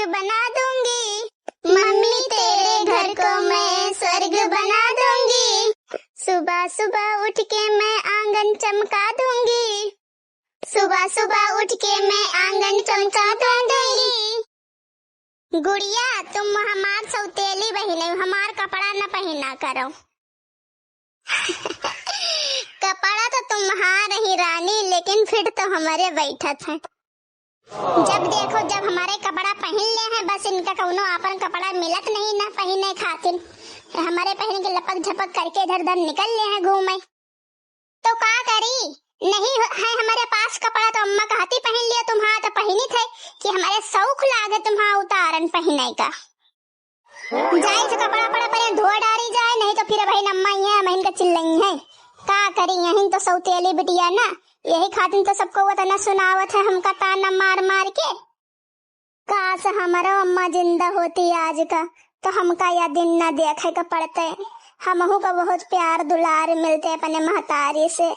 बना दूंगी, मम्मी तेरे घर को मैं स्वर्ग बना दूंगी। सुबह सुबह उठ के मैं आंगन चमका दूंगी, सुबह सुबह उठ के मैं आंगन चमका दूंगी। गुड़िया तुम हमार सौतेली बहन हो, हमार कपड़ा न पहना करो। कपड़ा तो तुम्हारा ही रानी, लेकिन फिर तो हमारे बैठत है। जब देखो जब हमारे कपड़ा पहन ले हैं, बस इनका कौनो आपन कपड़ा मिलत नहीं ना पहने खातिर। हमारे पहन के लपक झपक करके इधर उधर निकल ले हैं घूमे। तो का करी, नहीं है हमारे पास कपड़ा तो अम्मा कहती पहन लिया तुम्हारा तो पहनी थे कि हमारे शौक लागे तुम्हारा उतारन पहने का। जाए तो कपड़ा पड़ा पर धो डारी जाए, नहीं तो फिर बहन अम्मा यहाँ बहन का चिल्लाई है। का करी, यही तो सौतेली बिटिया ना, यही खातिर तो सबको वो तना सुनावत है हमका ताना मार मार के। काश हमारा अम्मा जिंदा होती आज का, तो हमका यह दिन न देखे का पड़ते। हमहू का बहुत प्यार दुलार मिलते अपने महतारी से।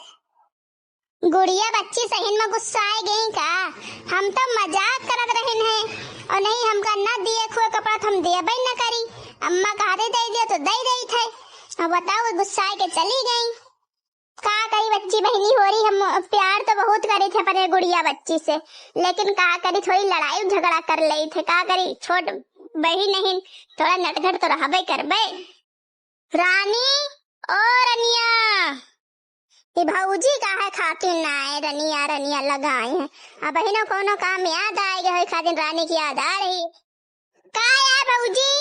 गुड़िया बच्ची सही में गुस्साए गई का, हम तो मजाक करत रहन है, और नहीं हमका न दिए हुए कपड़ा तो हम दिए न करी। अम्मा कहते दे दिया तो दे थे, अब बताओ गुस्साए के चली गई। का करी, बच्ची बहनी हो रही, हम प्यार तो बहुत करे थे अपने गुड़िया बच्ची से, लेकिन का करी थोड़ी लड़ाई झगड़ा कर ली थे। का करी, छोट बही नहीं, थोड़ा नटखट तो रहबे करबे। रानी ओ रनिया, ये भाऊजी का है खातिर ना आए, रनिया रनिया लगाए हैं। अब बहनों कोनो काम याद आएगा खातिर रानी की याद आ रही। का है भाऊजी,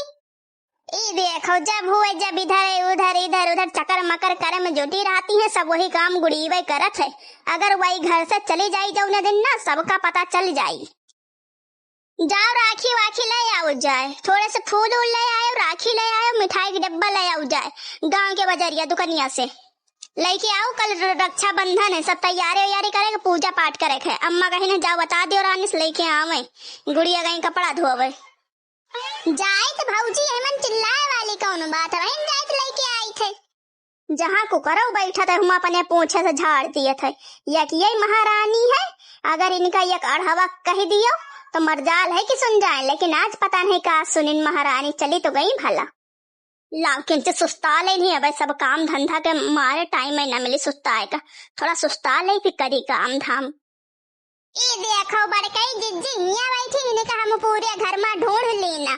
ये देखो जब हुए जब इधर उधर इधर उधर चक्कर मकर करे में जुटी रहती है, सब वही काम गुड़ीबाई करत है। अगर वही घर से चली जाई जाऊ न दिन ना, सबका पता चल जाई। जाओ राखी वाखी ले आओ जाए, थोड़े से फूल उल ले आयो, राखी ले आयो, मिठाई की डब्बा ले आओ जाए, गांव के बजरिया दुकनिया से लेके आओ। कल रक्षा बंधन है, सब तैयारी वैयारी करेगा, पूजा पाठ करेगा। अम्मा कहीं ने जाओ बता दियो रानी से लेके आवे, गुड़िया कहीं कपड़ा धोवे जाए। तो भाऊजी हेमन चिल्लाए वाली कौन बात है, वहीं जाए तो लेके आई थे। जहाँ को करो बैठा था हम अपने पूछे से झाड़ दिए थे, या कि यही महारानी है। अगर इनका एक अढ़वा कह दियो तो मरजाल है कि सुन जाए, लेकिन आज पता नहीं का सुनिन महारानी चली तो गई भला। लेकिन से सुस्ता ले नहीं, अब सब काम धंधा के मारे टाइम में न मिली सुस्ताए का, थोड़ा सुस्ता ले फिर करी काम धाम। ये देखो बड़कई जिज्जी यहाँ बैठी, इन्हें कहा हम पूरे घर में ढूंढ लेना।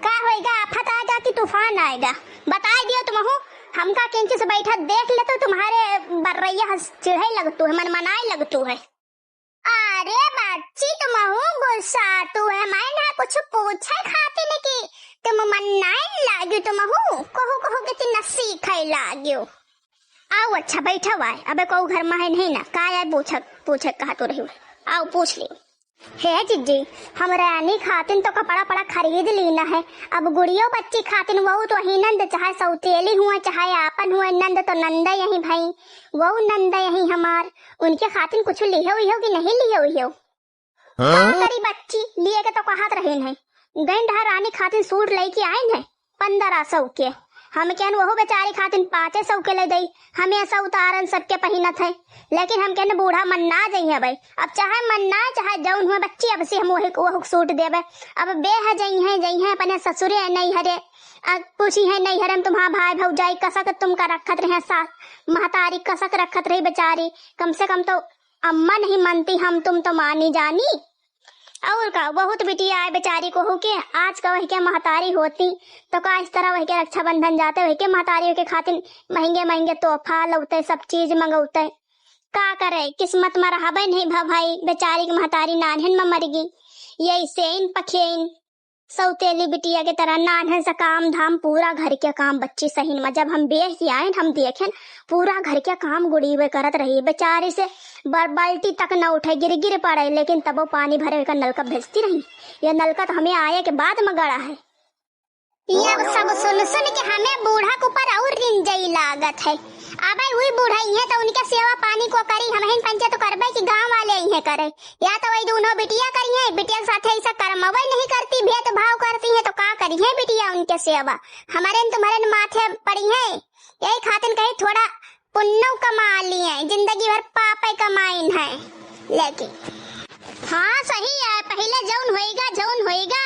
का होएगा, आफत आएगा कि तूफान आएगा, बता दियो तुम हो। हमका किंच से बैठा देख ले तो तुम्हारे बर्रैया चिढ़े लगतू है, मन मनाए लगतू है। अरे बच्ची तुम हो गुस्सा तू है, मैं कुछ पूछे खाती नहीं कि तुम मनाए लागी, तुम हो कहो कहो कि तुम नसी खाई लागियो। आओ अच्छा बैठा हुआ है, अबे को घर में है नहीं ना, का है पूछे कहा तो रही, आओ पूछ लियो। हे जिज्जी हम रानी खातिन तो कपड़ा पड़ा खरीद लेना है, अब गुड़ियो बच्ची खातिन वह तो ही नंद, चाहे सौतेली हुआ चाहे आपन हुआ नंद, तो नंदा यही भाई वो नंदा यही हमार, उनके खातिन कुछ लियो हुई हो कि नहीं लियो हुई हो। करी बच्ची लिए के तो कहत रहे हैं, गई ढा रानी खातिन सूट लेके आए हैं 1500 के, हम कहन वो बेचारी खातिन 500 के ले गई, हमें ऐसा उतारन सबके पहिनत है, लेकिन हम कहने बूढ़ा मन्ना जाइए भाई, अब चाहे मन्ना चाहे जौन हुआ बच्ची, अब से हम वही सूट देवे। अब बे है जई है अपने ससुरे नहीं हरे, अब पूछी है नहीं हरे तुम्हारा भाई भौजाई कसक तुम का रखत रहे, सास महतारी कसक रखत रही बेचारी, कम से कम तो अम्मा नहीं मानती, हम तुम तो मानी जानी। और का बहुत बिटिया आए बेचारी को हो के, आज का वही के महतारी होती तो का इस तरह वही के रक्षाबंधन जाते, वही के महतारियों के खातिर महंगे महंगे तोहफा लौते, सब चीज मंगौते। का करे किस्मत में रहा नहीं भाई, बेचारी की महतारी नानहन में मर गई, यही से इन पखेन सौतेली बिटिया के तरह नानहन से काम धाम पूरा घर के काम बच्ची सही में। जब हम बेच आए हम देखें पूरा घर के काम गुड़ी वे करत रही, बेचारी से बाल्टी तक न उठे, गिर गिर पड़े, लेकिन तब वो पानी भरे का नलका भेजती रही। यह नलका तो हमें आए के बाद में गड़ा है। यह सब सुन सुन के हमें बूढ़ा के ऊपर और रिंजई लागत है। अब वही बूढ़ा ही है तो उनके सेवा पानी को करी, हम हिन पंचायत तो करबे कि गांव वाले ही है करे, या तो वही दोनों बिटिया करी है, बिटिया के साथ ऐसा कर्मवई नहीं करती, भेदभाव करती है, तो का करी है बिटिया उनके सेवा, हमारे तुम्हारे माथे पड़ी है। यही खातिर कहीं थोड़ा पुण्य कमा लिए, जिंदगी भर पापे कमाइन है, लेकिन हाँ सही है, पहले जौन होएगा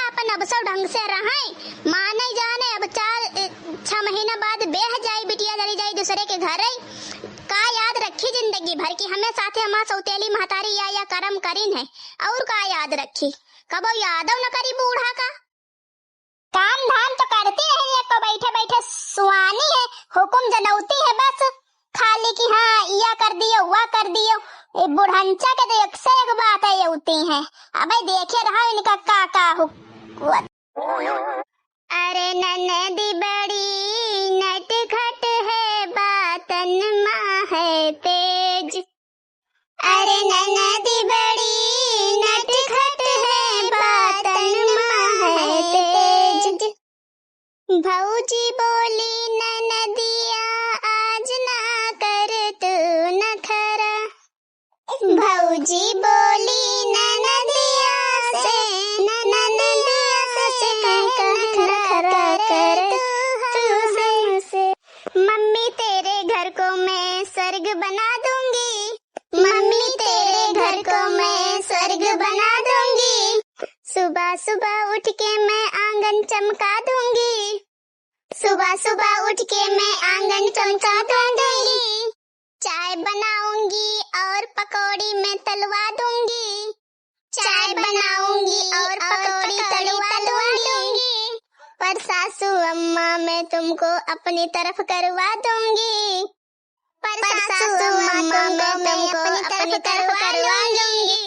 ढंग से रहें, माने जाने अब 4-6 महीना बाद बेह जाई बिटिया चली जाई दूसरे के घर का याद रखी जिंदगी भर की हमें साथे हमार सौतेली महतारी या कर्म करीन है और का याद रखी कबो यादव न करी बूढ़ा का काम धाम तो करती नहीं है तो बैठे बैठे सुहानी है हुकुम जनौती है बस खाली की हाँ या कर दियो वह कर दियो। ये बुढ़ंचा के तो एक से एक बात है होती है। अब देखे रहा इनका का हुआ। अरे ननदी बड़ी नटखट है बातन माँ है तेज। अरे ननदी बड़ी नटखट है बातन माँ है तेज। भौजी बोली ननदिया आज ना कर तू नखरा। भौजी बोली ननदिया से नखरा कर तू हमसे। मम्मी तेरे घर को मैं स्वर्ग बना दूंगी। मम्मी तेरे घर को मैं स्वर्ग बना दूंगी। सुबह सुबह उठ के मैं आंगन चमका दूंगी। सुबह सुबह उठ के मैं आंगन चमका दूंगी। चाय बनाऊंगी और पकौड़ी में तलवा दूंगी। चाय बनाऊंगी और पकौड़ी तलवा दूंगी। पर सासू अम्मा मैं तुमको अपनी तरफ करवा दूंगी। पर सासू अम्मा मैं तुमको अपनी तरफ करवा दूंगी।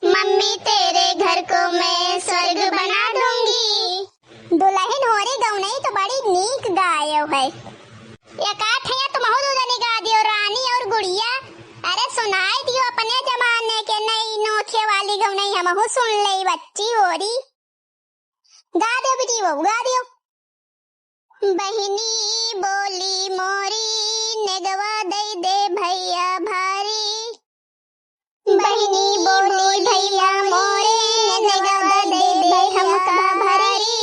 मम्मी तेरे घर को मैं स्वर्ग बना दूंगी। दुल्हन होरी गौनई तो बड़ी नीक गायो है। एक आठ है तुम हो दूधनी गा दियो रानी और गुड़िया। अरे सुनाई दियो अपने जमाने के नई नोखे वाली गौनई हम हो सुन ले बच्ची होरी। गा दियो बेटी वो गा दियो। बहिनी बोली मोरी नेगवा दे भैया भारी। बहिनी बोली भैया मोरे नेगवा दे हमका भारी।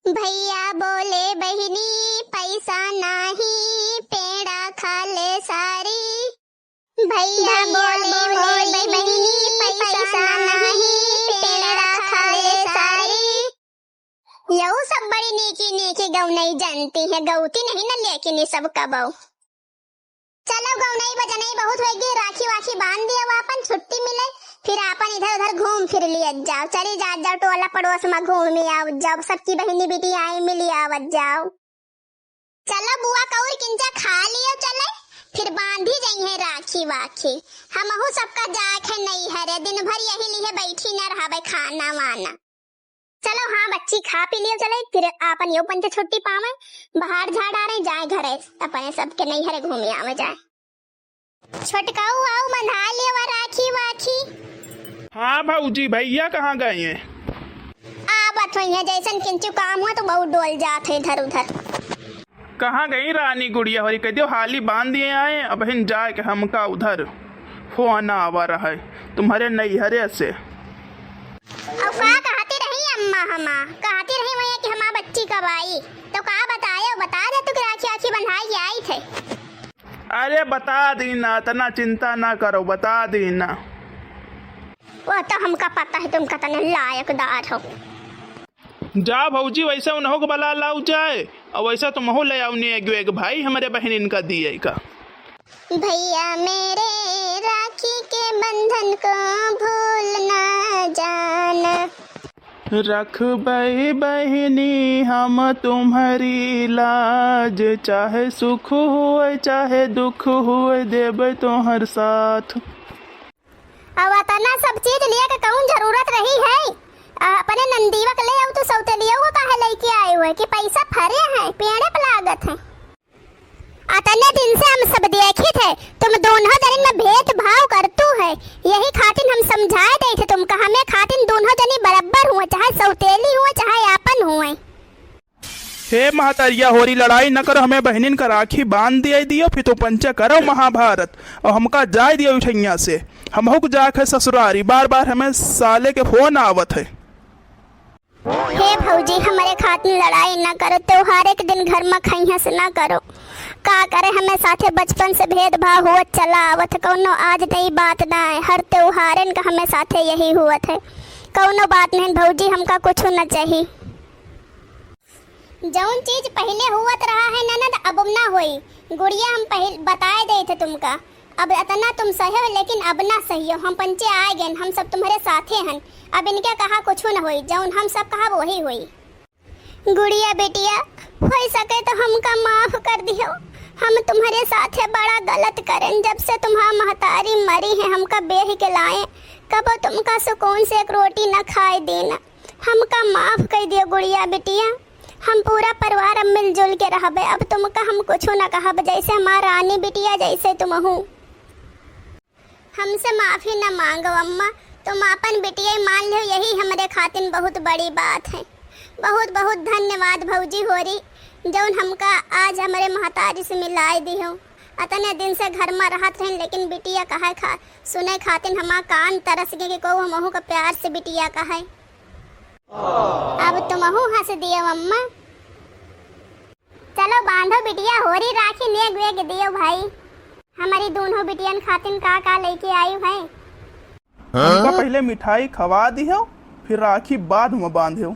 भैया बोले बहिनी पैसा नाही पेड़ा खा ले सारी। भैया बोले बहिनी पैसा नहीं पेड़ा खा ले सारी। यू सब बड़ी नीकी नीकी गौनई जानती है गौती नहीं न लेकिन ये सब कबो। चलो गौनई बजनई बहुत होगी राखी वाखी बांध दिया अपन छुट्टी मिले फिर अपन इधर उधर घूम फिर लिया जाओ। चली जाओ टोला पड़ोस में घूम आओ जाओ सबकी बहनी बेटी आई मिली आवत जाओ। चलो बुआ कौर किंचा खा लियो चले फिर बांधी जाई है राखी वाखी। हमहू सबका जाक है नहीं हरे दिन भर यही लिए बैठी न रहा खाना वाना। चलो हाँ बच्ची खा पी लियो चले फिर अपन यो पंच छुट्टी पावे बाहर झाड़ आ रहे जाए घरे अपने सबके नहीं हरे घूमे आवे जाए। छोटकाऊ आओ बंधा लियो राखी वाखी। हाँ भाऊजी भैया कहाँ गए हैं? आवत है जैसन किंचु काम हुआ तो बहुत डोल जाते इधर उधर। कहाँ गई रानी गुड़िया होरी कह दियो हाली बांध दिए आए अब हिन जाए के हमका उधर फोन आवा रहा है तुम्हारे नैहरे से। अब का कहती रही अम्मा हमा कहती रही वही कि हमारा बच्ची कब आई तो का बताया बता दे तू राखी आखी बंधाई आई थे। अरे बता दीना तना चिंता ना करो बता दीना। वो तो हमका पता है तुम कतने लायकदार हो। जा भौजी वैसा उन्हों को बला लाऊ जाए और वैसा तुम हो ले आओ एक भाई हमारे बहन इनका दिए का। भैया मेरे राखी के बंधन को भूल ना जाना। रख बहनी हम तुम्हारी लाज चाहे सुख हुए चाहे दुख हुए देव तुम्हार साथ। अब तना सब चीज लिए के कौन जरूरत रही है अपने नंदीवा के ले आओ तो सौतेलिया को काहे लेके आए हुए कि पैसा फरे हैं पेड़े पे लागत है। अतने दिन से हम सब देखे थे तुम दोनों जनी में भेदभाव करतू है यही खातिर हम समझाए दे थे तुमका हमें खातिर दोनों जनी बराबर हुए चाहे सौतेली हुए चाहे आपन हुए। हे महतरिया होरी लड़ाई न करो हमें बहनिन का राखी बांध दिया दियो फिर तो पंचा करो महाभारत और हमका जाए दियो उठैया से हम हो जाके ससुरारी बार बार हमें साले के फोन आवत है। हे भौजी हमारे खातिर लड़ाई न करो त्योहार एक दिन घर में खैया से न करो का करे हमें साथे बचपन से भेदभाव हुआ चला आवत कौनो आज नई बात ना है हर त्योहारन का हमें साथे यही हुआ है कौनो बात नहीं भौजी, हमका कुछ न चाहिए। जौन चीज पहले हुआ रहा है ननद अब ना होई। गुड़िया हम पहले बताए दे थे तुमका, अब इतना तुम सही हो लेकिन अब ना सही हो। हम पंचे आए गए, हम सब तुम्हारे साथे हैं। अब इनके कहा कुछ न होई, जौन हम सब कहा वही होई। गुड़िया बेटिया हो सके तो हमका माफ कर दियो। हम तुम्हारे साथे बड़ा गलत करें। जब से तुम्हारा महतारी मरी है हमका बेह के लाए, कबो तुमका सुकून से एक रोटी न खाए देना। हमका माफ कर दियो गुड़िया बेटिया। हम पूरा परिवार अब मिलजुल के रहबे। अब तुमका हम कुछ न कहब, जैसे हमारा रानी बिटिया जैसे तुम हो। हमसे माफी न मांगो अम्मा, तुम अपन बिटिया मान लो, यही हमारे खातिर बहुत बड़ी बात है। बहुत बहुत धन्यवाद भौजी होरी, जौन हमका आज हमारे महतारी से मिलाए दी हो। अतने दिन से घर में रहत रहे लेकिन बिटिया कहे सुने खातिर हमारा कान तरस गए कि को हमहू का प्यार से बिटिया कहे। अब तुमहू हंस दियो अम्मा। चलो बांधो बिटिया होरी राखी नेग वेग दियो भाई। हमारी दोनों बिटियन खातिर का लेके आई भाई। हमका पहले मिठाई खवा दियो, फिर राखी बाद में बांधियो।